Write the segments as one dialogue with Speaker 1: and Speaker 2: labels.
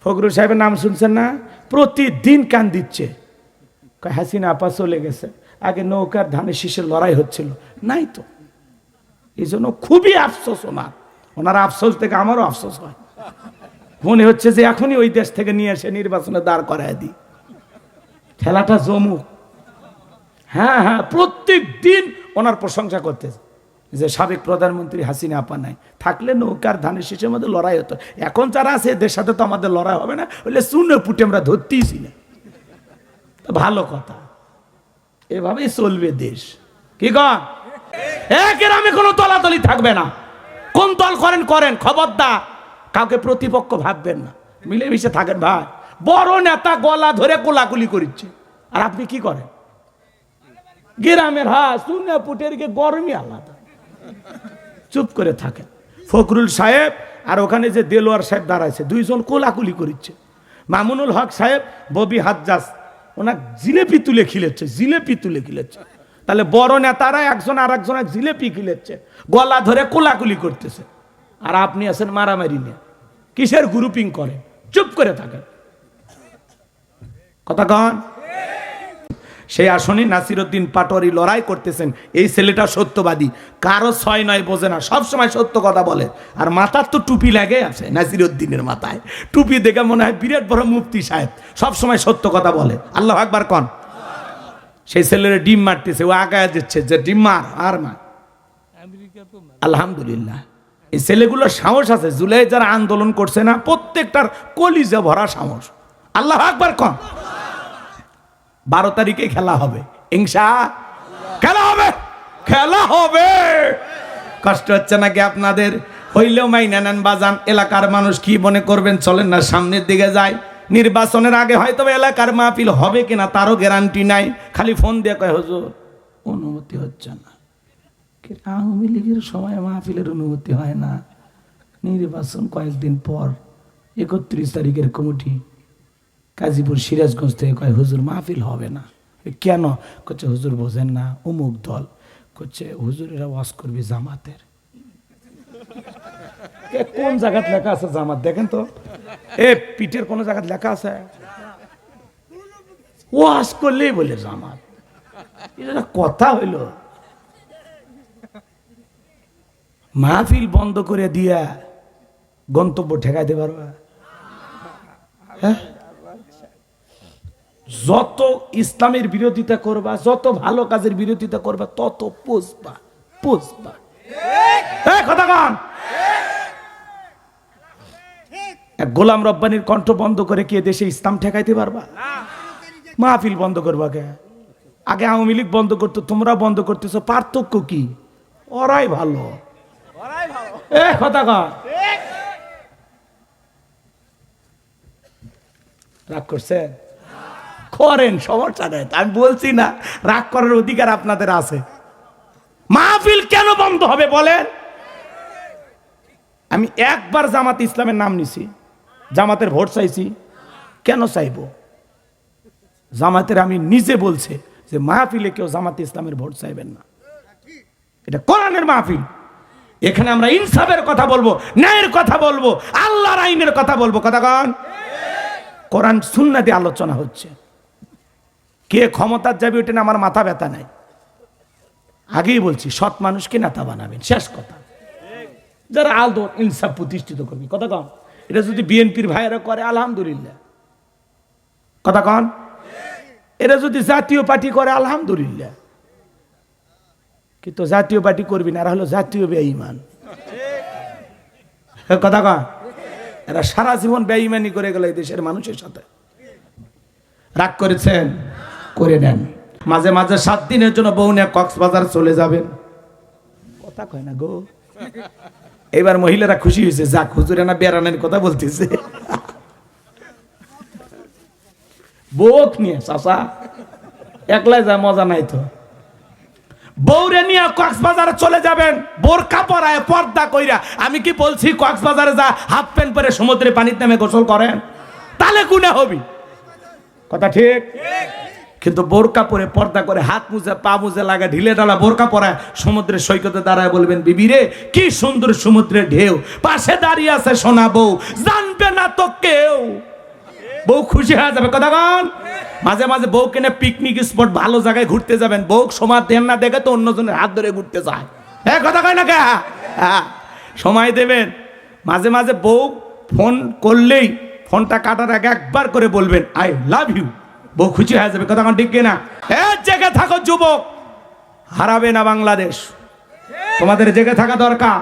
Speaker 1: ফখরুল সাহেবের নাম শুনছেন না? প্রতিদিন কান দিচ্ছে, হাসিনা আপা চলে গেছে, আগে নৌকার ধানের শীষের লড়াই হচ্ছিল, নাই তো। এই জন্য খুবই আফসোস ওনার আফসোস থেকে আমারও আফসোস হয়। মনে হচ্ছে যে এখনই ওই দেশ থেকে নিয়ে এসে নির্বাচনে দাঁড় করায় দিই, খেলাটা জমুক। হ্যাঁ হ্যাঁ, প্রত্যেক দিন ওনার প্রশংসা করতেছে যে সাবেক প্রধানমন্ত্রী হাসিনা আপা নাই থাকলে নৌকার ধানের শীষের মধ্যে লড়াই হতো। এখন যারা আছে এদের সাথে তো আমাদের লড়াই হবে না, বললে চূর্ণ পুটে আমরা ধরতেইছি না। ভালো কথা, এভাবেই চলবে দেশ। কি কন? একের আমি কোনো তলাতলি থাকবে না। কোন দল করেন করেন, খবরদার কাউকে প্রতিপক্ষ ভাববেন না, মিলেমিশে থাকেন ভাই। বড় নেতা গলা ধরে কোলাকুলি করছে, আর আপনি কি করেন? গ্রামের চূর্ণ পুটের গরমই আলাদা, চুপ করে থাকেন। ফখরুল সাহেব আর ওখানে যে দেলোয়ার সাহেব দাঁড়াইছে, দুইজন কোলাকুলি করছে। মামুনুল হক সাহেব ববি হাজ্জাজ ওনার জিলেপি তুলে খিলেছে, জিলেপি তুলে খিলেছে। তাহলে বড় নেতারা একজন আর একজনের জিলেপি খিলেছে, গলা ধরে কোলাকুলি করতেছে, আর আপনি আছেন মারামারি নিয়ে। কিসের গ্রুপিং করে? চুপ করে থাকেন। কথা কন? সেই আসনে নাসিরউদ্দিন পাটোয়ারি লড়াই করতেছেন। এই ছেলেটা সত্যবাদী, কারো ছয় নয় বোঝে না, সবসময় সত্য কথা বলে। আর মাথার তো টুপি লাগে আছে নাসিরউদ্দিনের মাথায়, টুপি দেখে মনে হয় বিরাট বড় মুফতি সাহেব, সবসময় সত্য কথা বলে। আল্লাহু আকবার কন। সেই ছেলের ডিম মারতেছে, ও আগায় দিচ্ছে যে ডিম মার আর মার। আলহামদুলিল্লাহ, এই ছেলেগুলোর সাহস আছে। জুলাই যারা আন্দোলন করছে না, প্রত্যেকটার কলিজা ভরা সাহস। আল্লাহু আকবার কন। 12 তারিখে খেলা হবে, খেলা হবে, খেলা হবে। কষ্ট হচ্ছে নাকি আপনাদের? হইলেও মাইনা নেন বাজান। এলাকার মানুষ কি মনে করবেন চলেন না সামনের দিকে যায়। নির্বাচনের আগে হয়তো এলাকার মাহফিল হবে কিনা তারও গ্যারান্টি নাই। খালি ফোন দিয়ে কয় হুজুর অনুমতি হচ্ছে না। আওয়ামী লীগের সময় মাহফিলের অনুমতি হয় না, নির্বাচন কয়েকদিন পর 31 তারিখের কমিটি গাজীপুর সিরাজগঞ্জ থেকে কয় হুজুর মাহফিল হবে না। কেন? করছে হুজুর বোঝেন না, অমুক দল। করছে হুজুর এরা ওয়াজ করবে জামাতের। কোন জায়গায় লেখা আছে জামাত? দেখেন তো, এ পিঠের কোন জায়গায় লেখা আছে? ওয়াজ করলেই বলে জামাত। এটা কথা হইল? মাহফিল বন্ধ করে দিয়া গন্তব্য ঠেকাইতে পারবা? হ্যাঁ, যত ইসলামের বিরোধিতা করবা, যত ভালো কাজের বিরোধিতা করবা, তত পুষবা। কথা কন। গোলাম রব্বানির কণ্ঠ বন্ধ করে কি দেশে ইসলাম ঠেকাইতে পারবা? মাহফিল বন্ধ করবা কে? আগে আওয়ামী লীগ বন্ধ করতো, তোমরা বন্ধ করতেছো, পার্থক্য কি? ওরাই ভালো। কথা কন। রাগ করছে? করেন, সমস্যা নেই। আমি বলছি না রাগ করার অধিকার আপনাদের আছে। মাহফিল কেন বন্ধ হবে বলেন? আমি একবার জামাত ইসলামের নাম নিছি, জামাতের ভোট চাইছি। কেন চাইব? জামাতের আমি নিজে বলছে যে মাহফিলে কেউ জামাত ইসলামের ভোট চাইবেন না। এটা কোরআনের মাহফিল, এখানে আমরা ইনসাফের কথা বলবো, ন্যায়ের কথা বলবো, আল্লাহর আইনের কথা বলবো। কথা কন। কোরআন সুন্নাতে আলোচনা হচ্ছে। কে ক্ষমতার যাবে ওটা আমার মাথা ব্যথা নাই। আগেই বলছি সৎ মানুষকে নেতা বানাবেন, শেষ কথা। যারা আলদো ইনসাফ প্রতিষ্ঠিত করবি। কথা কন। এটা যদি বিএনপির ভাইয়েরা করে আলহামদুলিল্লাহ। কথা কন। এটা যদি জাতীয় পার্টি করে আলহামদুলিল্লাহ, কিন্তু জাতীয় পার্টি করবি না, এরা হলো জাতীয় বেঈমান। কথা কন। এরা সারা জীবন বেঈমানি করে গেল এই দেশের মানুষের সাথে। রাগ করেছেন, করে নেন। মাঝে মাঝে 7 দিনের জন্য বউ নিয়ে কক্সবাজার চলে যাবেন। কথা কয় না গো। এবার মহিলারা খুশি হয়েছে, যাক হুজুরে না বেড়ানোর কথা বলতেছে। বউ নিয়ে চাচা একলাই যা মজা নাই তো। বউরে নিয়ে কক্সবাজারে চলে যাবেন, বোরকা পরায় পর্দা কইরা। আমি কি বলছি কক্সবাজারে যা হাফ প্যান্ট পরে সমুদ্রে পানির নামে গোসল করেন, তাহলে গুনাহ হবি। কথা ঠিক? কিন্তু বোরকা পরে পর্দা করে হাত মুজে পা মুজে লাগা ঢিলে ঢালা বোরকা পরায় সমুদ্রের সৈকতে দাঁড়ায় বলবেন বিবি রে কি সুন্দর সমুদ্রের ঢেউ, পাশে দাঁড়িয়ে আছে সোনা বউ, জানবে না তো কেউ। বউ খুশি হয়ে যাবে। কথা কন, মাঝে মাঝে বউ কেনে পিকনিক স্পট ভালো জায়গায় ঘুরতে যাবেন, বউ সময় দেন না দেখে তো অন্যজনের হাত ধরে ঘুরতে যায়। হ্যাঁ কথা কয় না কে? হ্যাঁ সময় দেবেন। মাঝে মাঝে বউ ফোন করলেই ফোনটা কাটার আগে একবার করে বলবেন আই লাভ ইউ, বউ খুশি হয়ে যাবে। কথা কন ঠিক কিনা? হ্যাঁ জেগে থাকো যুবক, হারাবে না বাংলাদেশ। তোমাদের জেগে থাকা দরকার,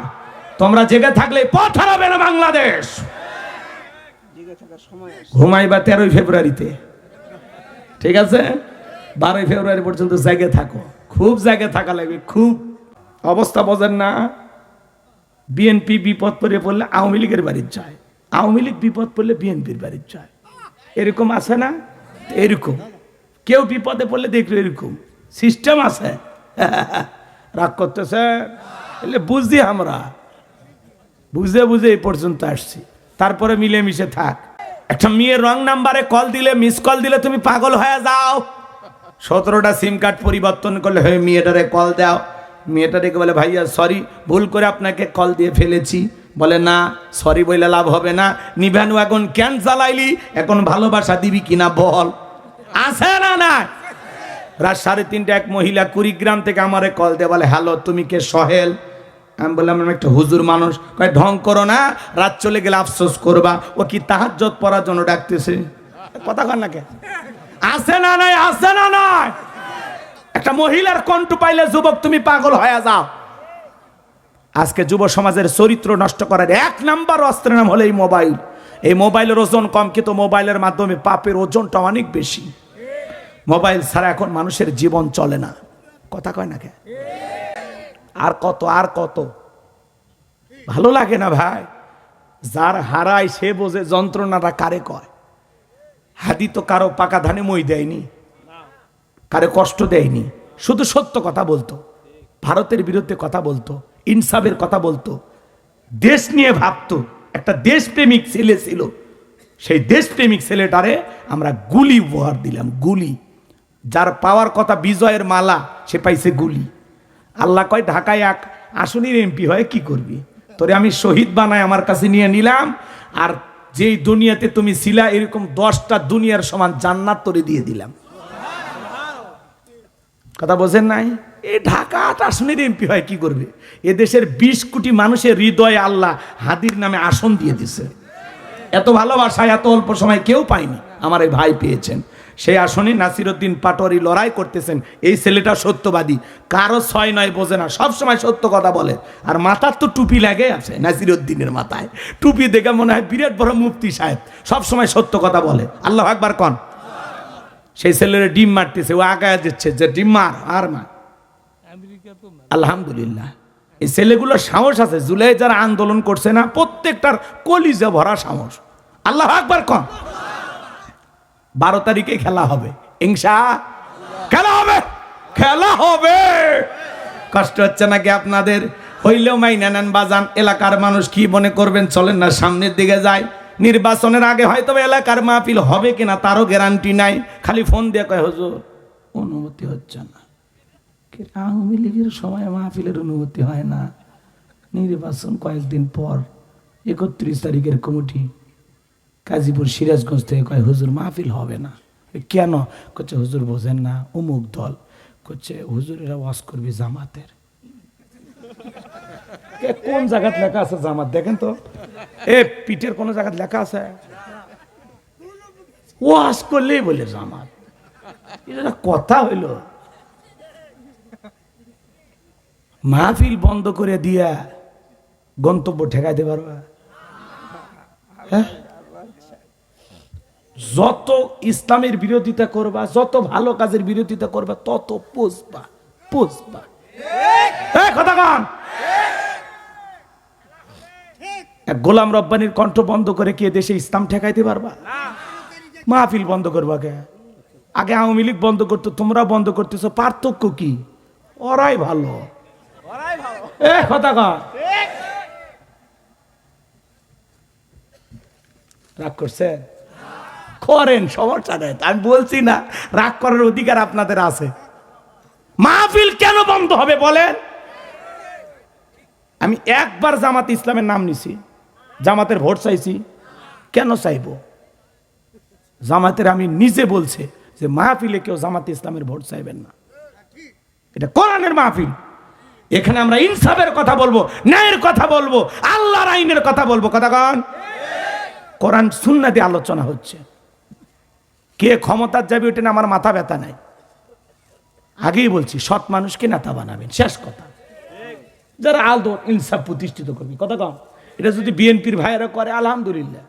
Speaker 1: তোমরা জেগে থাকলে পথ হারাবে না বাংলাদেশ। ঘুমাইবা 13 ফেব্রুয়ারিতে, ঠিক আছে? 12 ফেব্রুয়ারি পর্যন্ত জেগে থাকো, খুব জেগে থাকা লাগবে, খুব। অবস্থা বোঝেন না? বিএনপি বিপদ পড়ে পড়লে আওয়ামী লীগের বাড়ির যায়, আওয়ামী লীগ বিপদ পড়লে বিএনপির বাড়ির যায়। এরকম আছে না? এরকম কেউ বিপদে পড়লে দেখলো এরকম সিস্টেম আছে। রাগ করতেছে এলে বুঝি, আমরা বুঝে বুঝে এই পর্যন্ত আসছি। তারপরে মিলেমিশে থাক। একটা মেয়ের রং নাম্বারে কল দিলে, মিস কল দিলে তুমি পাগল হয়ে যাও। 17টা সিম কার্ড পরিবর্তন করলে হয়ে মেয়েটারে কল দাও, মেয়েটা ডেকে বলে ভাইয়া সরি, ভুল করে আপনাকে কল দিয়ে ফেলেছি। বলে না সরি বলে লাভ হবে না, নিভানু এখন কেন জ্বালাইলি, এখন ভালোবাসা দিবি কিনা বল। আছে না? না। রাত 3:30 এক মহিলা কুড়িগ্রাম থেকে আমারে কল দিয়ে বলে হ্যালো তুমি কে? সোহেল। আমি বললাম আমি একটা হুজুর মানুষ। কয় ঢং করো না, রাত চলে গেলে আফসোস করবা। ও কি তাহাজ্জুদ পড়ার জন্য ডাকতেছে? কথা কন না কে? আছে না নাই? আছে না নাই? একটা মহিলার কণ্ঠ পাইলে যুবক তুমি পাগল হয়ে যাও। আজকে যুব সমাজের চরিত্র নষ্ট করার 1 নাম্বার অস্ত্রের নাম হলো এই মোবাইল। এই মোবাইলের ওজন কম, কিন্তু মোবাইলের মাধ্যমে পাপের ওজনটা অনেক বেশি। মোবাইল ছাড়া এখন মানুষের জীবন চলে না। কথা কয় না কে? আর কত আর কত ভালো লাগে না ভাই? যার হারায় সে বোঝে যন্ত্রণাটা কারে কয়। হাদি তো কারো পাকা ধানে মই দেয়নি, কারে কষ্ট দেয়নি, শুধু সত্য কথা বলতো, ভারতের বিরুদ্ধে কথা বলতো, ইনসাফের কথা বলতো, দেশ নিয়ে ভাবতো। একটা দেশপ্রেমিক ছেলে ছিল, সেই দেশপ্রেমিক ছেলেটারে আমরা গুলি উপহার দিলাম। গুলি, যার পাওয়ার কথা বিজয়ের মালা, সে পাইছে গুলি। আল্লাহ কয় ঢাকায় এক আসনের এমপি হয় কি করবি, তোরে আমি শহীদ বানায় আমার কাছে নিয়ে নিলাম, আর যেই দুনিয়াতে তুমি ছিলা এরকম 10টা দুনিয়ার সমান জান্নাত তোরে দিয়ে দিলাম। কথা বোঝেন নাই? এই ঢাকা আসনের এমপি হয় কি করবে? এদেশের 20 কোটি মানুষের হৃদয়ে আল্লাহ হাদির নামে আসন দিয়ে দিছে। এত ভালোবাসা এত অল্প সময় কেউ পায়নি, আমার এই ভাই পেয়েছেন। সেই আসনে নাসিরউদ্দিন পাটোয়ারি লড়াই করতেছেন। এই ছেলেটা সত্যবাদী, কারো 6-9 বোঝে না, সবসময় সত্য কথা বলে। আর মাথার তো টুপি লাগে আছে নাসিরউদ্দিনের মাথায়, টুপি দেখে মনে হয় বিরাট বড় মুফতি সাহেব, সবসময় সত্য কথা বলে। আল্লাহু আকবার কন। সেই ছেলের ডিম মারতেছে, ও আগায় দিচ্ছে যে ডিম মার আর মা। আলহামদুলিল্লাহ এই ছেলেগুলো সাহস আছে। জুলাই যারা আন্দোলন করছে না, প্রত্যেকটার কলিজা ভরা সাহস। আল্লাহু আকবার কন। 12 তারিখে খেলা হবে, খেলা হবে, খেলা হবে। কষ্ট হচ্ছে নাকি আপনাদের? হইলেও মাইনা নেন বাজান। এলাকার মানুষ কি মনে করবেন চলেন না সামনের দিকে যায়। নির্বাচনের আগে হয়তো এলাকার মাহফিল হবে কিনা তারও গ্যারান্টি নাই। খালি ফোন দিয়ে কয় হুজুর অনুমতি হচ্ছে না। আওয়ামী লীগের সময় মাহফিলের অনুমতি হয় না, নির্বাচন কয়েকদিন পর 31 তারিখের কমিটি গাজীপুর সিরাজগঞ্জ থেকে কয় হুজুর মাহফিল হবে না। কেন? করছে হুজুর বোঝেন না, অমুক দল। করছে হুজুর এরা ওয়াজ করবি জামাতের। কোন জায়গায় লেখা আছে জামাত? দেখেন তো, এ পিঠের কোন জায়গায় লেখা আছে? ওয়াজ করলেই বলে জামাত। এটা কথা হইল? মাহফিল বন্ধ করে দিয়া গন্তব্য ঠেকাইতে পারবা? হ্যাঁ, যত ইসলামের বিরোধিতা করবা, যত ভালো কাজের বিরোধিতা করবা, তত পুষবা পুষবা। কথা কন। গোলাম রব্বানির কণ্ঠ বন্ধ করে কি দেশে ইসলাম ঠেকাইতে পারবা? মাহফিল বন্ধ করবা কে? আগে আওয়ামী লীগ বন্ধ করতো, তোমরা বন্ধ করতেছো, পার্থক্য কি? ওরাই ভালো। কথা কন। রাগ করছেন? করেন, সমস্যা নেই। আমি বলছি না রাগ করার অধিকার আপনাদের আছে। মাহফিল কেন বন্ধ হবে বলেন? আমি একবার জামাত ইসলামের নাম নিছি, জামাতের ভোট চাইছি। কেন চাইব? জামাতের আমি নিজে বলছে যে মাহফিলে কেউ জামাতে ইসলামের ভোট চাইবেন না, এটা কোরআনের মাহফিল। এখানে আমরা ইনসাফের কথা বলবো, ন্যায়ের কথা বলবো, আল্লাহর আইনের কথা বলবো। কথা কন, কোরআন সুন্নাহ দিয়ে আলোচনা হচ্ছে। কে ক্ষমতার যাবে ওটা আমার মাথা ব্যথা নাই। আগেই বলছি সৎ মানুষকে নেতা বানাবেন, শেষ কথা। যারা আলদো ইনসাফ প্রতিষ্ঠিত করবে। কথা কন, এটা যদি বিএনপির ভাইয়েরা করে আলহামদুলিল্লাহ।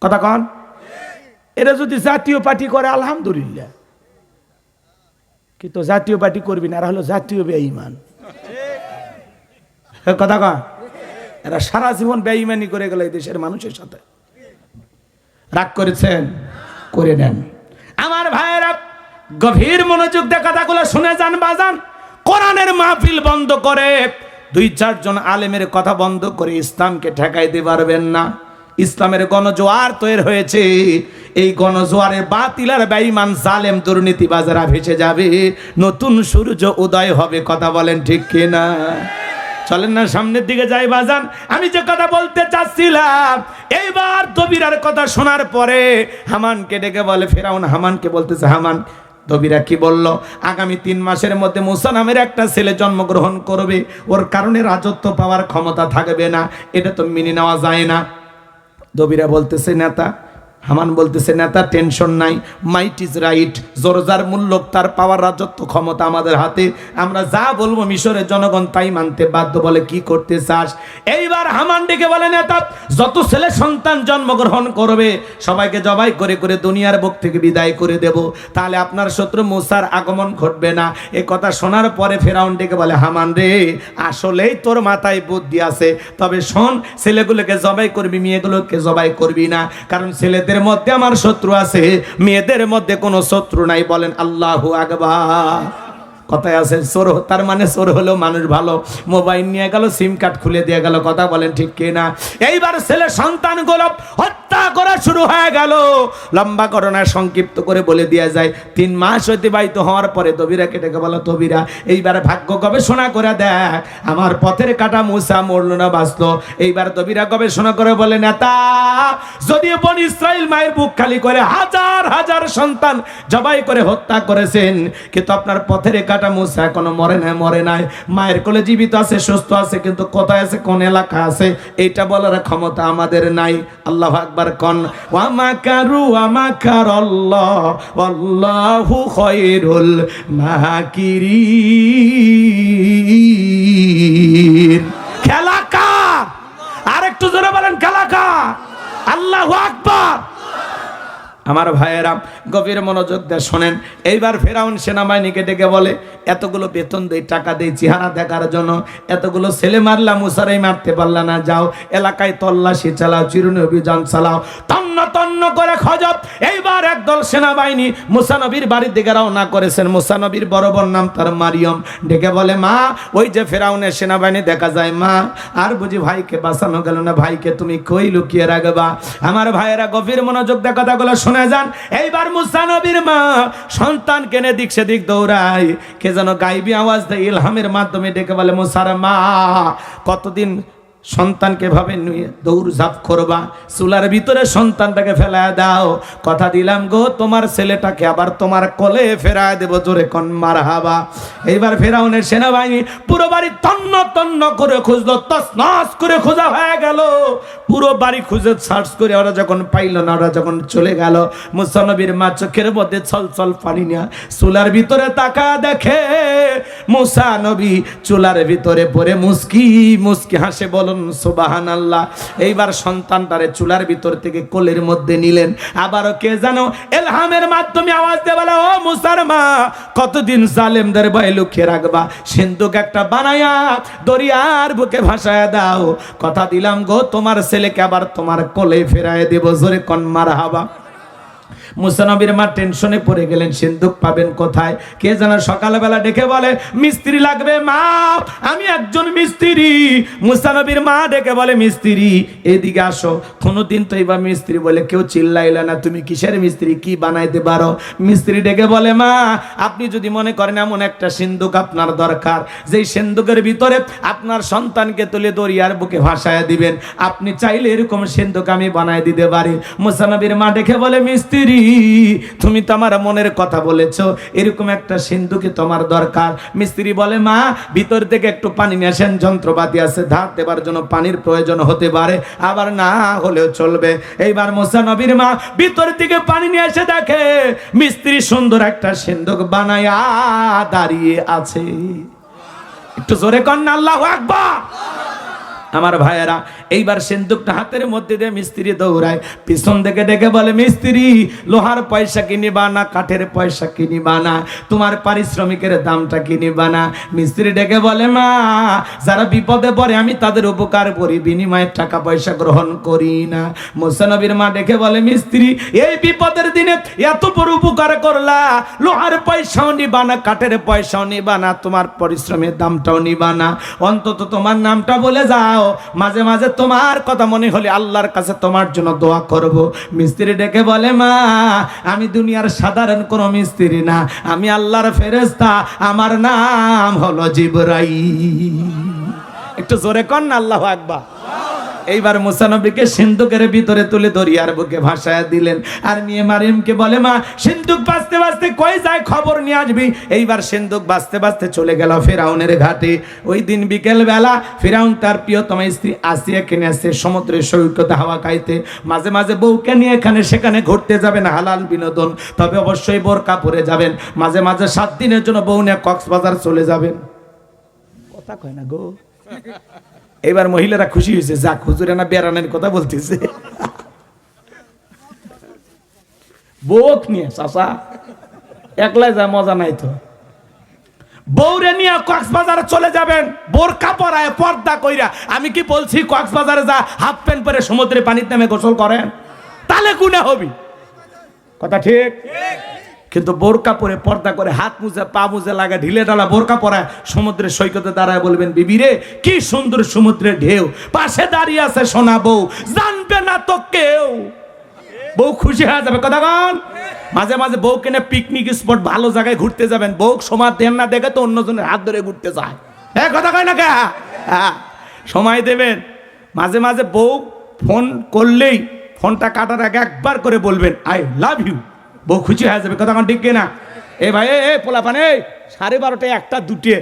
Speaker 1: কথা কন, এটা যদি জাতীয় পার্টি করে আলহামদুলিল্লাহ। কিন্তু জাতীয় পার্টি করবি না, এরা হলো জাতীয় বেঈমান। কথা কন, এরা সারা জীবন বেঈমানি করে গেল এই দেশের মানুষের সাথে। রাগ করেছেন, করে নেন। আমার ভাইয়েরা গভীর মনোযোগ দিয়ে কথাগুলো শুনে যান বাজান। কোরআনের মাহফিল বন্ধ করে 2-4 জন আলেমের কথা বন্ধ করে ইসলামকে ঠেকাইতে পারবেন না। ইসলামের গণজোয়ার তৈরি হয়েছে, এই গণজোয়ারে বাতিল আর বেঈমান জালেম দুর্নীতিবাজরা ভেসে যাবে, নতুন সূর্য উদয় হবে। কথা বলেন ঠিক কিনা? চলেন না সামনের দিকে যাই বাজান। আমি যে কথা বলতে চাচ্ছিলাম, এইবার দবিরার কথা শোনার পরে হামানকে ডেকে বলে ফেরাউন, হামানকে বলতেছে, হামান দবিরা কি বলল? আগামী 3 মাসের মধ্যে মুসা নামের একটা ছেলে জন্মগ্রহণ করবে, ওর কারণে রাজত্ব পাওয়ার ক্ষমতা থাকবে না, এটা তো মেনে নেওয়া যায় না। দবিরা বলতেছে নেতা, হামান বলতেছে নেতা টেনশন নাই, মাইট ইজ রাইট, জোরজার মূল্য তার পাওয়ার রাজত্ব ক্ষমতা আমাদের হাতে, আমরা যা বলবো মিশরের জনগণ তাই মানতে বাধ্য। বলে কি করতে চাস? এইবার হামান ডেকে বলে নেতা, যত ছেলে সন্তান জন্মগ্রহণ করবে সবাইকে জবাই করে করে দুনিয়ার বুক থেকে বিদায় করে দেব, তাহলে আপনার শত্রু মুসার আগমন ঘটবে না। এ কথা শোনার পরে ফেরাউন ডেকে বলে, হামান রে, আসলেই তোর মাথায় বুদ্ধি আছে, তবে শোন, ছেলেগুলোকে জবাই করবি, মেয়েগুলোকে জবাই করবি না, কারণ ছেলেদের মধ্যে আমার শত্রু আছে, মেয়েদের মধ্যে কোনো শত্রু নাই। বলেন আল্লাহু আকবার। কথায় আছে চোর, তার মানে চোর হলো মানুষ ভালো, মোবাইল নিয়ে গেল, সিম কার্ড খুলে দিয়ে গেল। কথা বলেন ঠিক কিনা? এইবার ছেলে সন্তানগুলো হত্যা করা শুরু হয়ে গেল। লম্বা ঘটনা সংক্ষিপ্ত করে বলে দেওয়া যায়, 3 মাস অতিবাহিত হওয়ার পরে দবিরাকে ডেকে বলো, দবিরা এইবার ভাগ্য গবেষণা করে দেখ, আমার পথের কাটা মুসা মরলো না বাঁচলো। এইবার দবিরা গবেষণা করে বলে, নেতা, যদিও বনি ইসরাইল মায়ের বুক খালি করে হাজার হাজার সন্তান জবাই করে হত্যা করেছেন, কিন্তু আপনার পথের কাটা মুসা এখনো মরে নাই, মায়ের কোলে জীবিত আছে, সুস্থ আছে, কিন্তু কোথায় আছে, কোন এলাকা আছে, এইটা বলার ক্ষমতা আমাদের নাই। আল্লাহু আকবার কোন। ওয়া মাকারু ওয়া মাকারাল্লাহ ওয়াল্লাহু খায়রুল মাকিরিন। খেলা কার? আরেকটু জোরে বলেন, খেলা কার? আল্লাহু আকবার। আমার ভাইয়েরা গভীর মনোযোগ দিয়ে শোনেন। এইবার ফেরাউন সেনাবাহিনীকে ডেকে বলে, এতগুলো বেতন দেই, টাকা দেই চেহারা দেখার জন্য, এতগুলো ছেলে মারলা, মুসারাই মারতে পারলা না, যাও এলাকায় তল্লাশি চালাও, চিরুনি অভিযান চালাও, তন্ন তন্ন করে খোঁজো। এইবার একদল সেনাবাহিনী মুসা নবীর বাড়ির দিকে রওনা করেছেন। মুসা নবীর বড় বোন নাম তার মারিয়ম, ডেকে বলে, মা, ওই যে ফেরাউনের সেনাবাহিনী দেখা যায়, মা, আর বুঝি ভাইকে বাঁচানো গেল না, ভাইকে তুমি কই লুকিয়ে রাখবা? আমার ভাইয়েরা গভীর মনোযোগ দিয়ে কথাগুলো শুনে যান। এইবার মুসা নবীর মা সন্তান কেনে দিক সেদিক দৌড়ায়, কে যেন গাইবি আওয়াজ দেয়, ইলহামের মাধ্যমে ডেকে বলে, মুসার মা, কতদিন সন্তানকে ভাবে নিয়ে দৌড়ঝাঁপ করবা, চুলার ভিতরে সন্তানটাকে ফেলায় দাও, কথা দিলাম গো, তোমার ছেলেটাকে আবার তোমার কোলে ফেরায় দেব, জোরে কোন মারহাবা। এইবার ফেরাউনের সেনাবাহিনী পুরো বাড়ি তন্ন তন্ন করে খুঁজলো, তছনছ করে খোঁজা হয়ে গেল, পুরো বাড়ি খুঁজে সার্চ করে ওরা যখন পাইল না, ওরা যখন চলে গেল, মুসা নবীর মা চোখের মধ্যে ছলছল পানি নিয়ে চুলার ভিতরে তাকা দেখে মুসা নবী চুলার ভিতরে পড়ে মুস্কি মুস্কি হাসে, বলুন সুবহানাল্লাহ। এইবার সন্তানটারে চুলার ভিতর থেকে কোলের মধ্যে নিলেন। আবারও কে জানো ইলহামের মাধ্যমে আওয়াজ দিয়ে বলে, ও মুসার মা, কতদিন জালেমদের ভয়ে লুকিয়ে রাখবা, সিন্ধুক একটা বানায়া দরিয়ার বুকে ভাসায় দাও, কথা দিলাম গো, তোমার ছেলেকে আবার তোমার কোলে ফেরায় দেব, জোরে কোন মারহাবা। মুসা নবীর মা টেনশনে পড়ে গেলেন, সিন্দুক পাবেন কোথায়? কে যেন সকালবেলা ডেকে বলে মিস্ত্রি লাগবে মা, আমি একজন মিস্ত্রি। মুসা নবীর মা ডেকে বলে মিস্ত্রি এদিকে আসো। কোনোদিন তো এবার মিস্ত্রি বলে কেউ চিল্লাইলা না, তুমি কিসের মিস্ত্রি, কি বানাইতে পারো? মিস্ত্রি ডেকে বলে মা, আপনি যদি মনে করেন এমন একটা সিন্দুক আপনার দরকার, যেই সিন্দুকের ভিতরে আপনার সন্তানকে তুলে দরিয়ার বুকে ভাসায় দিবেন, আপনি চাইলে এরকম সিন্দুক আমি বানাই দিতে পারি। মুসা নবীর মা ডেকে বলে মিস্ত্রি তুমি তো আমার মনের কথা বলেছো, এরকম একটা সিন্ধুকে তোমার দরকার। মিস্ত্রি বলে মা, ভিতর থেকে একটু পানি নিয়ে আসেন, যন্ত্রপাতি আছে, ধার দেবার জন্য পানির প্রয়োজন হতে পারে, আবার না হলেও চলবে। এইবার মুসা নবীর মা ভিতর থেকে পানি নিয়ে এসে দেখে মিস্ত্রি সুন্দর একটা সিন্ধুক বানায়া দাঁড়িয়ে আছে। একটু জোরে কন্যা আল্লাহু আকবার। আমার ভাইয়েরা, এইবার সিন্দুকটা হাতের মধ্যে দিয়ে মিস্ত্রি দৌড়ায়, পিছন থেকে ডেকে বলে মিস্ত্রি লোহার পয়সা কিনিবা না কাঠের পয়সা কিনিবা না, তোমার পারিশ্রমিকের দামটা কিনিবা না? মিস্ত্রি ডেকে বলে মা, যারা বিপদে পড়ে আমি তাদের উপকার করি, বিনিময়ে টাকা পয়সা গ্রহণ করি না। মুসা নবীর মা ডেকে বলে মিস্ত্রি এই বিপদের দিনে এত বড় উপকার করলা, লোহার পয়সাও নিবা না কাঠের পয়সাও নিবা না, তোমার পরিশ্রমের দামটাও নিবা না, অন্তত তোমার নামটা বলে যাও, মাঝে মাঝে তোমার কথা মনে হলে আল্লাহর কাছে তোমার জন্য দোয়া করব। মিস্ত্রি ডেকে বলে মা, আমি দুনিয়ার সাধারণ কোনো মিস্ত্রি না, আমি আল্লাহর ফেরেশতা, আমার নাম হলো জিবরাইল। একটু জোরে কর না আল্লাহু আকবার। এইবার মুসা নবীকে সিন্ধুকের ভিতরে তুলে দরিয়ার বুকে ভাসায় দিলেন। আর মেয়ে মারিয়ামকে বলে মা, সিন্ধুক বাঁচতে বাঁচতে কই যায় খবর নিয়ে আসবি। এইবার সিন্ধুক বাঁচতে বাঁচতে চলে গেল ফেরাউনের ঘাটে। ওই দিন বিকেল বেলা ফেরাউন তার প্রিয়তমা স্ত্রী আসিয়াকে নিয়ে আসছে সমুদ্রের সৈকতে হাওয়া খাইতে। মাঝে মাঝে বউকে নিয়ে এখানে সেখানে ঘুরতে যাবেন, হালাল বিনোদন, তবে অবশ্যই বোরকা পরে যাবেন। মাঝে মাঝে 7 দিনের জন্য বউ নিয়ে কক্সবাজার চলে যাবেন। কথা কয় না গো। এবার মহিলারা খুশি হয়েছে, যাক হুজুরে না বেড়ানোর কথা বলতেছে। বউক নিয়ে চাচা একলাই যায়, মজা নাই তো। বউরে নিয়ে কক্সবাজারে চলে যাবেন, বোরকা পরায় পর্দা কইরা। আমি কি বলছি কক্সবাজারে যা হাফ প্যান্ট পরে সমুদ্রে পানির নামে গোসল করেন, তাহলে গুনাহ হবি? কথা ঠিক। কিন্তু বোরকা পরে পর্দা করে হাত মুজে পা মুজে লাগা ঢিলে ঢালা বোরকা পরায় সমুদ্রের সৈকতে দাঁড়ায় বলবেন বিবি রে কি সুন্দর সমুদ্রের ঢেউ, পাশে দাঁড়িয়ে আছে সোনা বউ, জানবে না তো কেউ। বউ খুশি হয়ে যাবে। কথা বল। মাঝে মাঝে বউ কিনে পিকনিক স্পট ভালো জায়গায় ঘুরতে যাবেন, বউ সময় দেন না দেখে তো অন্যজনের হাত ধরে ঘুরতে যায়। হ্যাঁ কথা কয় না কে? হ্যাঁ সময় দেবেন। মাঝে মাঝে বউ ফোন করলেই ফোনটা কাটার আগে একবার করে বলবেন আই লাভ ইউ, বউ খুশি হয়ে যাবে। কথা ঠিক কিনা? এ ভাই এ পোলা পানে 12:30 1টা 2টে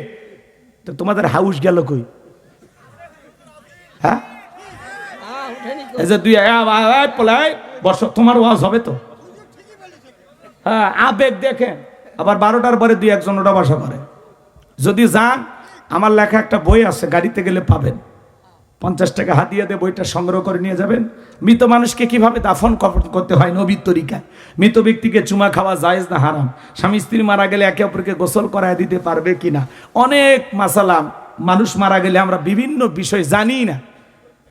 Speaker 1: তো তোমাদের হাউস গেল কই? হ্যাঁ এই যে 2 পোলাই বর্ষ তোমার ওয়াজ হবে তো। হ্যাঁ আবেগ দেখেন। আবার 12টার পরে 2-1জন ওটা বাসা করে। যদি যান, আমার লেখা একটা বই আছে, গাড়িতে গেলে পাবেন, 50 টাকা হাতিয়ে দিয়ে বইটা সংগ্রহ করে নিয়ে যাবেন। মৃত মানুষকে কিভাবে দাফন করতে হয় নবীর তরিকায়, মৃত ব্যক্তিকে চুমা খাওয়া জায়েজ না হারাম, স্বামী স্ত্রী মারা গেলে একে অপরকে গোসল করায় দিতে পারবে কিনা, অনেক মাসালা। মানুষ মারা গেলে আমরা বিভিন্ন বিষয় জানি না,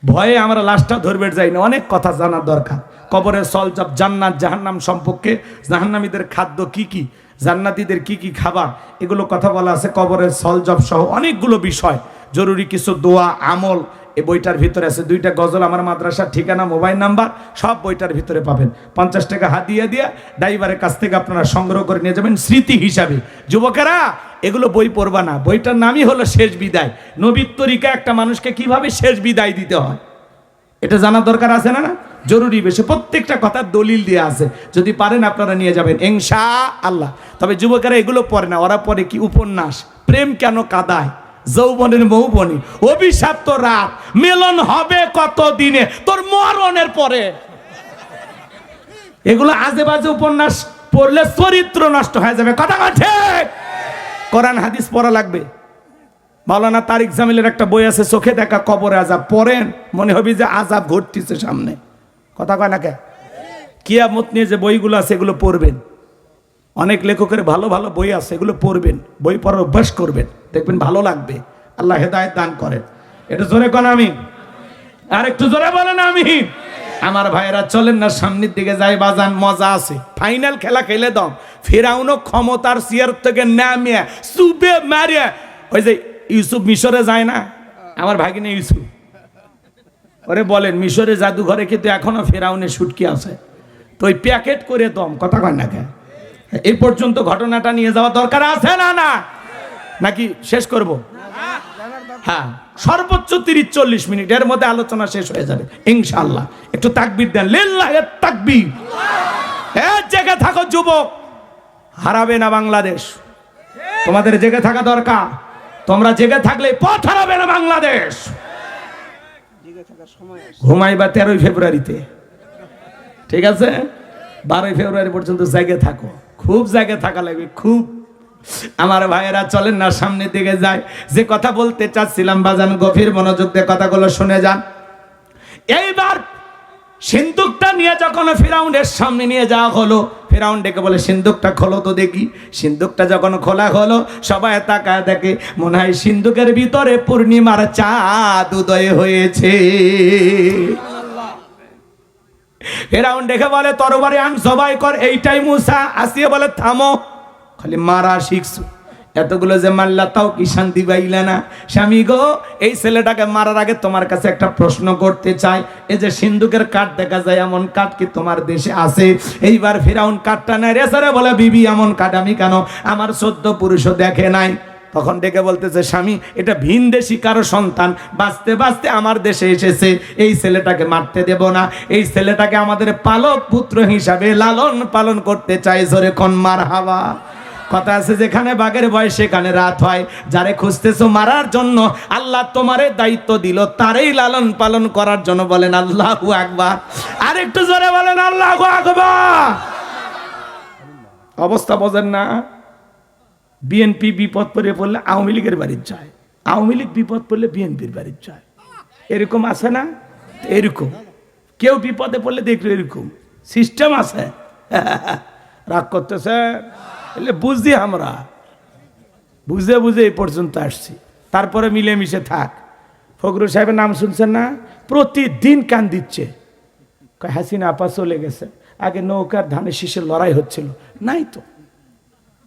Speaker 1: ভয়ে আমরা লাশটা ধরবে যাই না, অনেক কথা জানার দরকার। কবরের সলজব, জান্নাত জাহান্নাম সম্পর্কে, জাহান্নামীদের খাদ্য কি কি, জান্নাতীদের কি কি খাবার, এগুলো কথা বলা আছে। কবরের সলজব সহ অনেকগুলো বিষয়, জরুরি কিছু দোয়া আমল এই বইটার ভিতরে আছে। 2টা গজল, আমার মাদ্রাসার ঠিকানা, মোবাইল নাম্বার সব বইটার ভিতরে পাবেন। 50 টাকা হাতিয়ে দিয়ে ড্রাইভারের কাছ থেকে আপনারা সংগ্রহ করে নিয়ে যাবেন স্মৃতি হিসাবে। যুবকেরা এগুলো বই পড়বা না, বইটার নামই হলো শেষ বিদায়। নবীর তরিকা একটা মানুষকে কিভাবে শেষ বিদায় দিতে হয় এটা জানার দরকার আছে না? জরুরি বেশি, প্রত্যেকটা কথার দলিল দিয়ে আছে। যদি পারেন আপনারা নিয়ে যাবেন ইনশাআল্লাহ। তবে যুবকেরা এগুলো পড়ে না, ওরা পড়ে কি উপন্যাস, প্রেম কেন কাঁদায়, যৌবনের মৌবনী, অভিশপ্ত রাত, মিলন হবে কত দিনে, তোর মরণের পরে। এগুলো আজে বাজে উপন্যাস পড়লে চরিত্র নষ্ট হয়ে যাবে। কথা ঠিক। কোরআন হাদিস পড়া লাগবে। মাওলানা তারিক জামিলের একটা বই আছে, চোখে দেখা কবরে আযাব, পড়েন মনে হবে যে আযাব ঘটতেছে সামনে। কথা কয় না কে? কিয়ামত নিয়ে যে বইগুলো আছে এগুলো পড়বেন। অনেক লেখকের ভালো ভালো বই আছে, এগুলো পড়বেন, বই পড়ার অভ্যাস করবেন, দেখবেন ভালো লাগবে। আল্লাহ হেদায়েত দান করেন। এটা জোরে কোন আমিন। আর একটু জোরে বলেন আমিন। আমার ভাইয়েরা চলেন না সামনের দিকে যাই, বাজান মজা আছে। ফাইনাল খেলা খেলে দাও। ফেরাউনও ক্ষমতার চেয়ার থেকে নামিয়ে সুবে মারে, ওই যে ইউসুফ মিশরে যায় না, আমার ভাগিনে ইউসুফ, ওরে বলেন মিশরে জাদুঘরে কিন্তু এখনো ফেরাউনের শুটকি আছে, তো ওই প্যাকেট করে দম, কথা কয় না কেন? এই পর্যন্ত ঘটনাটা নিয়ে যাওয়া দরকার আছে না না নাকি শেষ করব? হ্যাঁ, সর্বোচ্চ 30-40 মিনিট এর মধ্যে আলোচনা শেষ হয়ে যাবে ইনশাআল্লাহ। একটু তাকবীর দেন, লিল্লাহি তাকবীর। জেগে থাকো যুবক, হারাবে না বাংলাদেশ। তোমাদের জেগে থাকা দরকার, তোমরা জেগে থাকলে পথ হারাবে না বাংলাদেশ। ঘুমাইবা 13 ফেব্রুয়ারিতে, ঠিক আছে? 12 ফেব্রুয়ারি পর্যন্ত জেগে থাকো, খুব জেগে থাকা লাগবে খুব। আমার ভাইয়েরা চলেন না সামনের দিকে যায়। যে কথা বলতে চাচ্ছিলাম বাজান, গভীর মনোযোগ দিয়ে কথাগুলো শুনে যান। এইবার সিন্দুকটা নিয়ে যখন ফিরাউনের সামনে নিয়ে যাওয়া হলো, ফিরাউন ডেকে বলে সিন্দুকটা খোলো তো দেখি। সিন্দুকটা যখন খোলা হলো, সবাই তাকায় দেখে, মনে হয় সিন্দুকের ভিতরে পূর্ণিমার চাঁদ উদয় হয়েছে। ফিরাউন ডেকে বলে তরবারি আন, সবাই কর। এইটাই মুসা। আসিয়ে বলে থামো, খালি মারা শিখছো, এতগুলো যে মারলা তাও কি শান্তি পাইলা না? স্বামী গো, এই ছেলেটাকে মারার আগে তোমার কাছে একটা প্রশ্ন করতে চাই। এই যে সিন্দুকের কাঠ দেখা যায়, এমন কাঠ কি তোমার দেশে আছে? এইবার ফিরাউন কাঠটা নেয় রেসারে বলে, বিবি এমন কাঠ আমি কেন, আমার 14 পুরুষও দেখে নাই। তখন ডেকে বলতেছে, স্বামী এটা ভিন দেশি কারো সন্তান, বাঁচতে বাঁচতে আমার দেশে এসেছে, এই ছেলেটাকে মারতে দেব না। এই ছেলেটাকে আমাদের পালক পুত্র হিসাবে লালন পালন করতে চাই। জোরে কোন মারহাবা। কথা আছে, যেখানে বাঘের ভয় সেখানে রাত হয়। যারে খুঁজতেছো মারার জন্য, আল্লাহ তোমারে দায়িত্ব দিল তারই লালন পালন করার জন্য। বলেন আল্লাহু আকবার। আর একটু জোরে বলেন আল্লাহু আকবার। অবস্থা বোঝেন না? বিএনপি বিপদ পড়ে পড়লে আওয়ামী লীগের বাড়ির যায়, আওয়ামী লীগ বিপদ পড়লে বিএনপির বাড়ির যায়। এরকম আছে না? এরকম কেউ বিপদে পড়লে দেখলো, এরকম সিস্টেম আছে। রাগ করতেছে, বুঝি আমরা বুঝে বুঝে এই পর্যন্ত আসছি। তারপরে মিলেমিশে থাক। ফখরুল সাহেবের নাম শুনছেন না? প্রতিদিন কান দিচ্ছে, হাসিনা আপা চলে গেছে, আগে নৌকার ধানের শীষের লড়াই হচ্ছিল, নাই তো।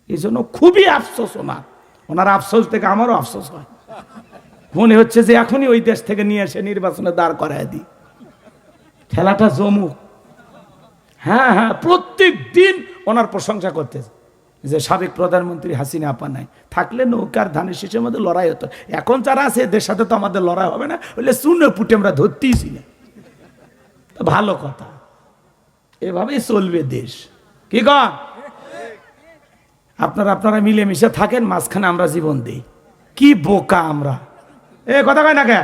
Speaker 1: এই জন্য খুবই আফসোস ওনার আফসোস থেকে আমারও আফসোস হয়। মনে হচ্ছে যে এখনই ওই দেশ থেকে নিয়ে এসে নির্বাচনে দাঁড় করায় দিই, খেলাটা জমুক। হ্যাঁ হ্যাঁ, প্রত্যেক দিন ওনার প্রশংসা করতেছে যে সাবেক প্রধানমন্ত্রী হাসিনা আপা নাই থাকলে নৌকার ধানের শীষের মধ্যে লড়াই হতো। এখন যারা আছে এদের সাথে তো আমাদের লড়াই হবে না, বলে শূন্য পুটে আমরা ধরতেইছি না। ভালো কথা, এভাবেই চলবে দেশ। কি কন? আপনারা মিলেমিশে থাকেন, মাঝখানে আমরা জীবন দিই। কি বোকা আমরা! এ কথা কয় না কে?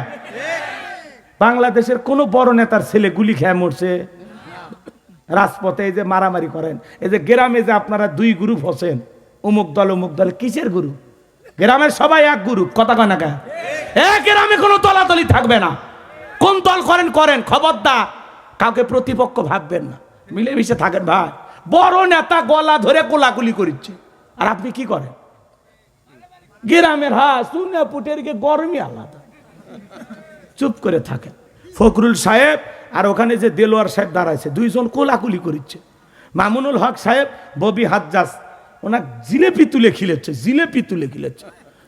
Speaker 1: বাংলাদেশের কোন বড় নেতার ছেলে গুলি খেয়ে মরছে রাজপথে? এই যে মারামারি করেন, এই যে গ্রামে যে আপনারা 2 গ্রুপ হচ্ছেন, অমুক দল অমুক দল, কিসের গ্রুপ? গ্রামের সবাই এক গ্রুপ, কথা কয় না কে? গ্রামে কোনো দলাদলি থাকবে না। কোন দল করেন করেন, খবরদার কাউকে প্রতিপক্ষ ভাববেন না, মিলেমিশে থাকেন ভাই। বড় নেতা গলা ধরে কোলাকুলি করছে, আর আপনি কি করেন? গ্রামের শূন্য পুটের গরমই আলাদা, চুপ করে থাকেন। ফখরুল সাহেব আর ওখানে যে দেলোয়ার সাহেব দাঁড়াইছে, 2 জন কোলাকুলি করছে। মামুনুল হক সাহেব ববি হাজ্জাজ ওনার জিলেপি তুলে খিলেছে।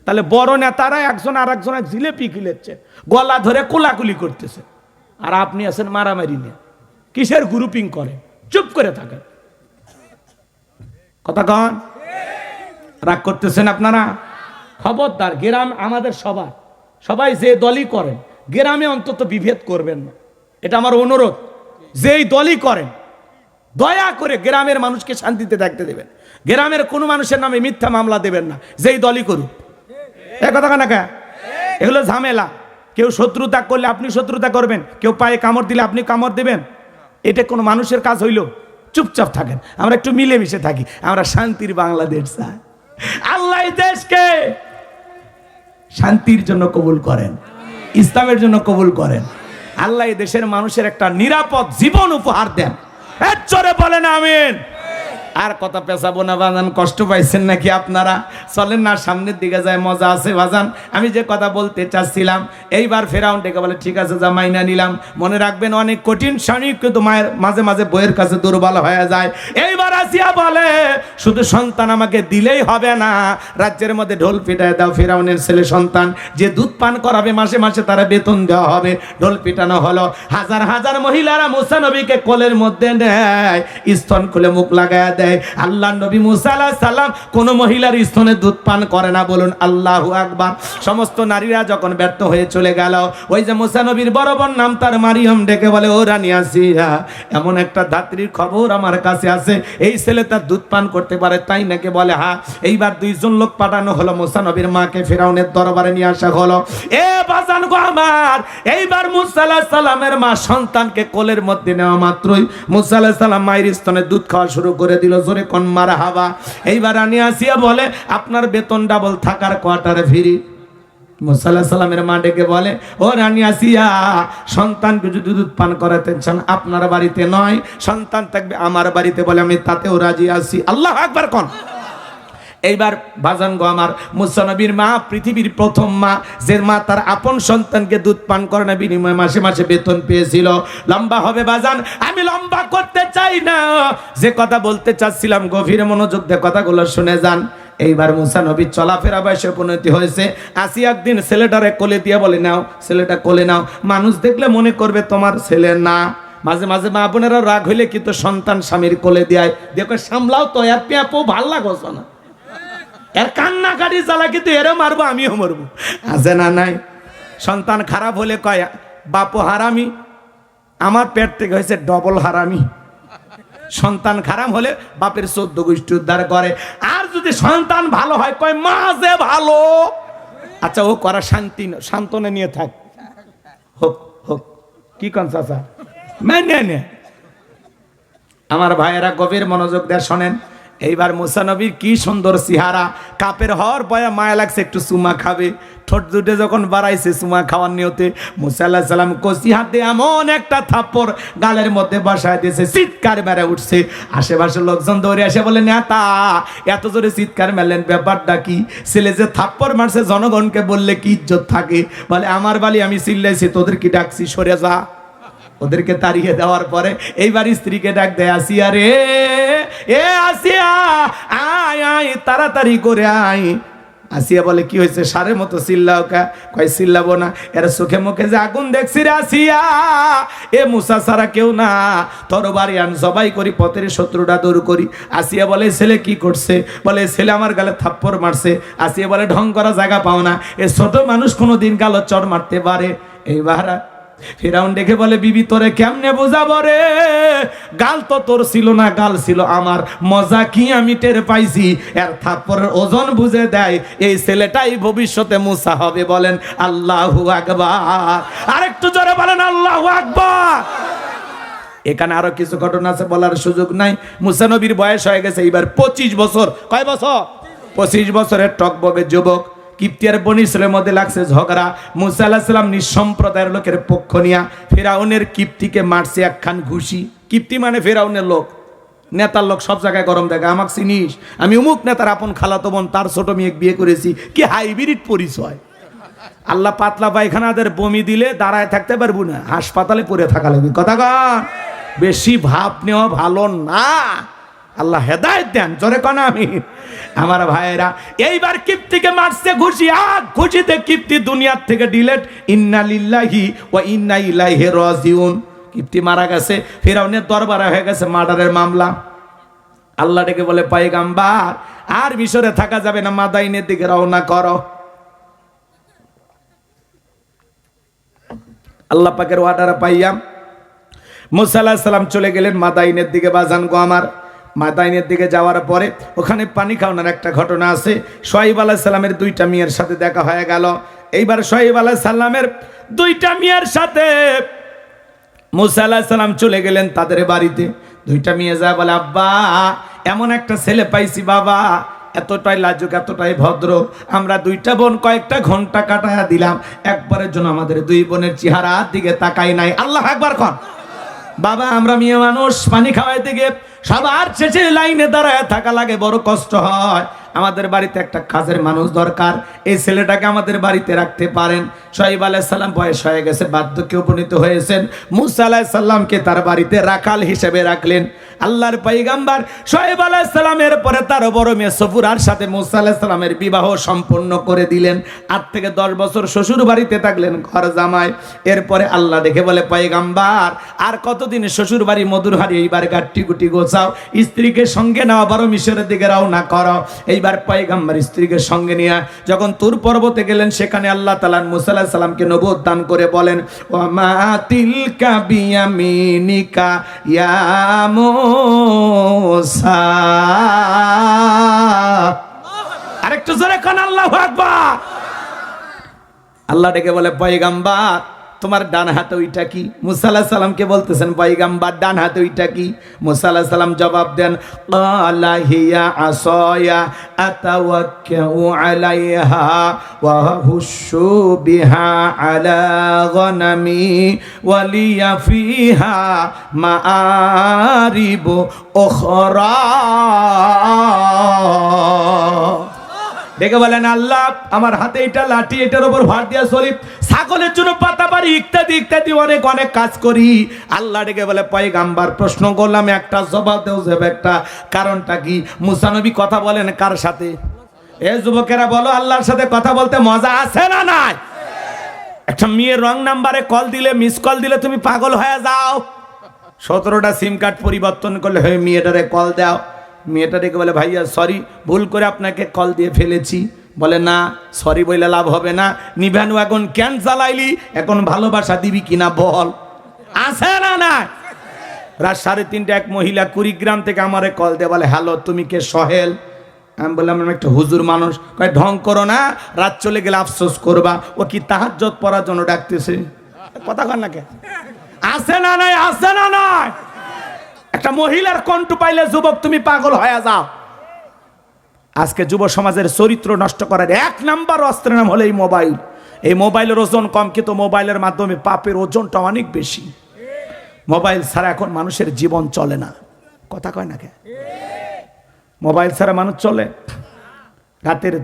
Speaker 1: তাহলে বড় নেতারা একজন আর একজনের জিলেপি খিলেছে, গলা ধরে কোলাকুলি করতেছে, আর আপনি আছেন মারামারি নিয়ে। কিসের গ্রুপিং করে? চুপ করে থাকেন। কথা কন? রাগ করতেছেন আপনারা? খবরদার, গ্রাম আমাদের সবাই যে দলই করেন গ্রামে অন্তত বিভেদ করবেন না, এটা আমার অনুরোধ। যেই দলই করেন দয়া করে গ্রামের মানুষকে শান্তিতে থাকতে দেবেন। গ্রামের কোনো মানুষের নামে মিথ্যা মামলা দেবেন না, যেই দলই করুক। এ কথা না কে? এগুলো ঝামেলা। কেউ শত্রুতা করলে আপনি শত্রুতা করবেন, কেউ পায়ে কামড় দিলে আপনি কামড় দিবেন, এটা কোনো মানুষের কাজ হইল? চুপচাপ থাকেন। আমরা একটু মিলেমিশে থাকি, আমরা শান্তির বাংলাদেশ চাই। আল্লাহ দেশকে শান্তির জন্য কবুল করেন, ইসলামের জন্য কবুল করেন। আল্লাহ দেশের মানুষের একটা নিরাপদ জীবন উপহার দেন। এর জোরে বলেন আমিন। আর কথা পেছাবো না বাজান, কষ্ট পাইছেন নাকি আপনারা? চলেন না সামনের দিকে যায়, মজা আছে বাজান। আমি যে কথা বলতে চাচ্ছিলাম, এইবার ফেরাউন ডেকে বলে ঠিক আছে যা মাইনা নিলাম। মনে রাখবেন অনেক কঠিন স্বামী কিন্তু মায়ের মাঝে মাঝে বইয়ের কাছে দুর্বল হয়ে যায়। এইবার আসিয়া বলে শুধু সন্তান আমাকে দিলেই হবে না, রাজ্যের মধ্যে ঢোল পিটায় দাও। ফেরাউনের ছেলে সন্তান যে দুধ পান করাবে মাসে মাসে তারা বেতন দেওয়া হবে। ঢোল পিটানো হলো, হাজার হাজার মহিলারা মুসা নবীকে কোলের মধ্যে নেয়, স্তন খুলে মুখ লাগায় দেয়। আল্লাহ নবী মুসা আলাইহিস সালাম কোন মহিলার স্তনে দুধ পান করে না, বলুন আল্লাহু আকবার। সমস্ত নারীরা যখন ব্যর্থ হয়ে চলে গেল, ওই যে মুসা নবীর বড় বোন নাম তার মারিয়াম ডেকে বলে ও রানী আসিয়া, এমন একটা ধাত্রীর খবর আমার কাছে আছে, এই ছেলে তার দুধ পান করতে পারে, তাই নাকি? বলে হ্যাঁ। এইবার দুইজন লোক পাঠানো হলো, মুসা নবীর মাকে ফেরাউনের দরবারে নিয়ে আসা হলো। এ বাজান গো আমার, এইবার মুসা আলাইহিস সালামের মা সন্তানকে কোলের মধ্যে নেওয়া মাত্রই মুসা আলাইহিস সালাম মায়ের স্তনে দুধ খাওয়া শুরু করে দিল। জোরে কোন মারহাবা। এইবার রানী আসিয়া বলে আপনার বেতন ডাবল, থাকার কোয়ার্টারে ফ্রি। মুসা আলাইহিস সালামের মা ডেকে বলে ও রানী আসিয়া, সন্তানকে যদি দুধ পান করাতে চান আপনার বাড়িতে নয়, সন্তান থাকবে আমার বাড়িতে, বলে আমি তাতেও রাজি আছি। আল্লাহু আকবার কোন। এইবার বাজান গো আমার, মুসা নবীর মা পৃথিবীর প্রথম মা, যে মা তার আপন সন্তানকে দুধ পান করে না, বিনিময়ে মাসে মাসে বেতন পেয়েছিল। লম্বা হবে বাজান, আমি লম্বা করতে চাই না, যে কথা বলতে চাচ্ছিলাম গভীর মনোযোগ দিয়ে কথাগুলো শুনে যান। এইবার মুসা নবীর চলাফেরা বয়সে উপনীতি হয়েছে। আসি একদিন ছেলেটারে কোলে দিয়ে বলে নাও, ছেলেটা কোলে নাও, মানুষ দেখলে মনে করবে তোমার ছেলে না। মাঝে মাঝে মা বোনেরা রাগ হইলে কিন্তু সন্তান স্বামীর কোলে দেয়, দেখো সামলাও তো, এর পেঁপো ভাল লাগছ না, এর কান্না কাটি জ্বালা কিন্তু এরও মারবো আমিও মরবো, আছে না নাই? সন্তান খারাপ হলে কয় বাপু হারামি, আমার পেট থেকে হয়েছে ডবল হারামি। সন্তান খারাপ হলে বাপের 14 গোষ্ঠী উদ্ধার করে। আর যদি সন্তান ভালো হয় কয় মা যে ভালো। আচ্ছা ও করা শান্তি, সান্ত্বনা নিয়ে থাক, হোক হোক, কি কন চাচা মেনে নে। আমার ভাইয়েরা গভীর মনোযোগ দিয়ে শোনেন। এইবার মুসা নবীর কি সুন্দর চেহারা, কাপের হওয়ার বয়া মায়া লাগছে, একটু চুমা খাবে। ঠোঁট দুটে যখন বাড়াইছে চুমা খাওয়ার নিয়তে, মুসা আলাইহিস সালাম কচি হাতে এমন একটা থাপ্পড় গালের মধ্যে বসায় দিয়েছে, চিৎকার মেরে উঠছে। আশেপাশের লোকজন দৌড়ে আসে বলে নেতা এত জোরে চিৎকার মেলেন, ব্যাপারটা কি? ছেলে যে থাপ্পড় মারছে জনগণকে বললে কি ইজ্জত থাকে? বলে আমার বালি আমি চিল্লাইছি, তোদের কি ডাকছি, সরে যা। ওদেরকে তাড়িয়ে দেওয়ার পরে এইবার স্ত্রীকে ডাক দেয়, আসিয়া রে, এ আসিয়া আয় আয়, তাড়াতাড়ি করে আয়। আসিয়া বলে কি হয়েছে, সারের মতো চিল্লাও কা? কয় চিল্লাবো না, এর চোখে মুখে যে আগুন দেখছি রে আসিয়া, এ মুসা ছাড়া কেউ না, তরবারি আন জবাই করি, পথের শত্রুটা দূর করি। আসিয়া বলে ছেলে কি করছে? বলে ছেলে আমার গালে থাপ্পড় মারছে। আসিয়া বলে ঢং করা জায়গা পাও না, এ ছোট মানুষ কোনোদিন গালে চড় মারতে পারে? এইবার ফেরাউন দেখে বলে বিবি তোরে কেমনে বোঝাবো রে, গাল তো তোর ছিল না, গাল ছিল আমার। মজা কি আমি টের পাইছি, এর থাপ্পড়ের ওজন বুঝে দেয় এই ছেলেটাই ভবিষ্যতে মুসা হবে। বলেন আল্লাহু আকবার, আরেকটু জোরে বলেন আল্লাহু আকবার। এখানে আরো কিছু ঘটনা আছে, বলার সুযোগ নাই। মুসা নবীর বয়স হয়ে গেছে এইবার 25 বছর। কয় বছর? 25 বছরের টকবগে যুবক। কিপ্তিয়ার বনি ইসরায়েলের মধ্যে লাগছে ঝগড়া। মুসা আলাইহিস সালাম নিঃসম্প্রদায়ের লোকের পক্ষ নিয়া ফেরাউনের কিপ্তিকে মারছে একখান ঘুষি। কিপ্তি মানে ফেরাউনের লোক, নেতার লোক, সব জায়গায় গরম দেখে, আমাকে চিনিস, আমি অমুক নেতার আপন খালাতো বোন, তার ছোট মেয়ে বিয়ে করেছি। কি হাইব্রিড পরিচয়! আল্লাহ পাতলা পায়খানাদের বমি দিলে দাঁড়ায় থাকতে পারবো না, হাসপাতালে পড়ে থাকা লাগবে। কথা কন, বেশি ভাব নেওয়া ভালো না। আল্লাহ হেদায়েত দেন, জোরে কন আমিন। আমার ভাইয়েরা এইবার কিপ্তিকে মারছে ঘুষি, ঘুষিতে কিপ্তি দুনিয়ার থেকে ডিলেট। ইন্না লিল্লাহি ওয়া ইন্না ইলাইহি রাজিউন। কিপ্তি মারা গেছে, ফেরাউনের দরবারে হয়ে গেছে মার্ডারের মামলা। আল্লাহ ডেকে বলে পয়গাম্বার আর মিশরে থাকা যাবে না, মাদাইনের দিকে রওনা করো। আল্লাহ পাকের অর্ডার পাইয়া মুসা আলাইহিস সালাম চলে গেলেন মাদাইনের দিকে। বাজান গো আমার, মাদাইনের দিকে যাওয়ার পরে ওখানে পানি খাওয়ানোর একটা ঘটনা আছে। শুআয়ব আলাইহিস সালামের 2টা মেয়ের সাথে দেখা হয়ে গেল। এইবার শুআয়ব আলাইহিস সালামের 2টা মেয়ের সাথে মুসা আলাইহিস সালাম চলে গেলেন তাদের বাড়িতে। 2টা মেয়ে যায় বলে আব্বা এমন একটা ছেলে পাইছি বাবা, এতটাই লাজুক, এতটাই ভদ্র, আমরা 2টা বোন কয়েকটা ঘন্টা কাটায়া দিলাম, একবারের জন্য আমাদের 2 বোনের চেহারার দিকে তাকাই নাই। আল্লাহু আকবার কন। বাবা আমরা মেয়ে মানুষ পানি খাওয়াইতে গিয়ে সবার শেষে লাইনে দাঁড়ায় থাকা লাগে, বড় কষ্ট হয়। আমাদের বাড়িতে একটা কাজের মানুষ দরকার, এই ছেলেটাকে আমাদের বাড়িতে রাখতে পারেন। শুআয়ব আলাইহিস সালাম বয়স হয়ে গেছে, বার্ধক্যে উপনীত হয়েছেন। মূসা আলাইহিস সালামকে তার বাড়িতে রাখাল হিসেবে রাখলেন। আল্লাহর পয়গম্বর শুআয়ব আলাইহিস সালামের পরে তার বড় মেয়ে সফুরার সাথে মূসা আলাইহিস সালামের বিবাহ সম্পন্ন করে দিলেন। 8 থেকে 10 বছর শ্বশুর বাড়িতে থাকলেন ঘর জামাই। এরপরে আল্লাহ দেখে বলে, পয়গম্বর আর কতদিন শ্বশুর বাড়ি মধুর হাড়ি, এইবার গাট্টি গুটি গোছাও, স্ত্রীকে সঙ্গে নাও, বড় মিশরের দিকে রওনা করো। এইবার পয়গম্বর স্ত্রীকে সঙ্গে নিয়ে যখন তুর পর্বতে গেলেন, সেখানে আল্লাহ তাআলা মূসা আলাইহিস সালামকে নবুয়ত দান করে বলেন, ওয়া মা তিলকা বিয়ামিনিকা ইয়া মূসা। আরেকটু জোরে কোন আল্লাহু আকবার। আল্লাহ ডেকে বলে, পয়গম্বর তোমার ডান হাতে ওইটা কি? মূসা আলাইহিস সালামকে বলতেছেন, পয়গম্বর ডান হাতে ওইটা কি? মূসা আলাইহিস সালাম জবাব দেন, ক্বালা হিয়া আসায়া আতাওয়াক্কাউ আলাইহা ওয়া হুশু বিহা আলা গনামি ওয়া লিয়া ফিহা মাআরিব উখরা। ডেকে বলেন, আল্লাহ আমার হাতে এটা লাঠি, এটার উপর ভার দিয়া চলি, ছাগলের জন্য পাতা পারি, ইত্যাদি ইত্যাদি অনেক অনেক কাজ করি। আল্লাহ ডেকে বলে, পয়গম্বর প্রশ্ন করলাম একটা, জবাব দেও যাবে একটা, কারণটা কি? মুসা নবী কথা বলেন কার সাথে? এ যুবকেরা বলো, আল্লাহর সাথে কথা বলতে মজা আছে না নাই? একটা মেয়ের রং নাম্বারে কল দিলে, মিস কল দিলে তুমি পাগল হয়ে যাও। 17টা সিম কার্ড পরিবর্তন করলে হয়ে মেয়েটারে কল দাও। মেয়েটা ডেকে বলে, ভাইয়া সরি, ভুল করে আপনাকে কল দিয়ে ফেলেছি। বলে, না সরি বলে লাভ হবে না, নিভানু এখন কেন জ্বালাইলি, এখন ভালোবাসা দিবি কিনা বল। আছে না না? রাত 3:30 এক মহিলা কুড়িগ্রাম থেকে আমারে কল দিয়ে বলে, হ্যালো তুমি কে? সোহেল। আমি বললাম, আমি একটা হুজুর মানুষ। কয় ঢং করো না, রাত চলে গেলে আফসোস করবা। ও কি তাহাজ্জুদ পড়ার জন্য ডাকতেছে? কথা কর না কে? আছে না নাই? আছে না নাই? একটা মহিলার কণ্ঠ পাইলে যুবক তুমি পাগল হয়ে যাও। আজকে যুব সমাজের চরিত্র নষ্ট করার 1 নাম্বার অস্ত্রের নাম হলো এই মোবাইল। এই মোবাইলের ওজন কম, কিন্তু মোবাইলের মাধ্যমে পাপের ওজনটা অনেক বেশি। মোবাইল ছাড়া এখন মানুষের জীবন চলে না। কথা কয় না কে? মোবাইল ছাড়া মানুষ চলে? রাতের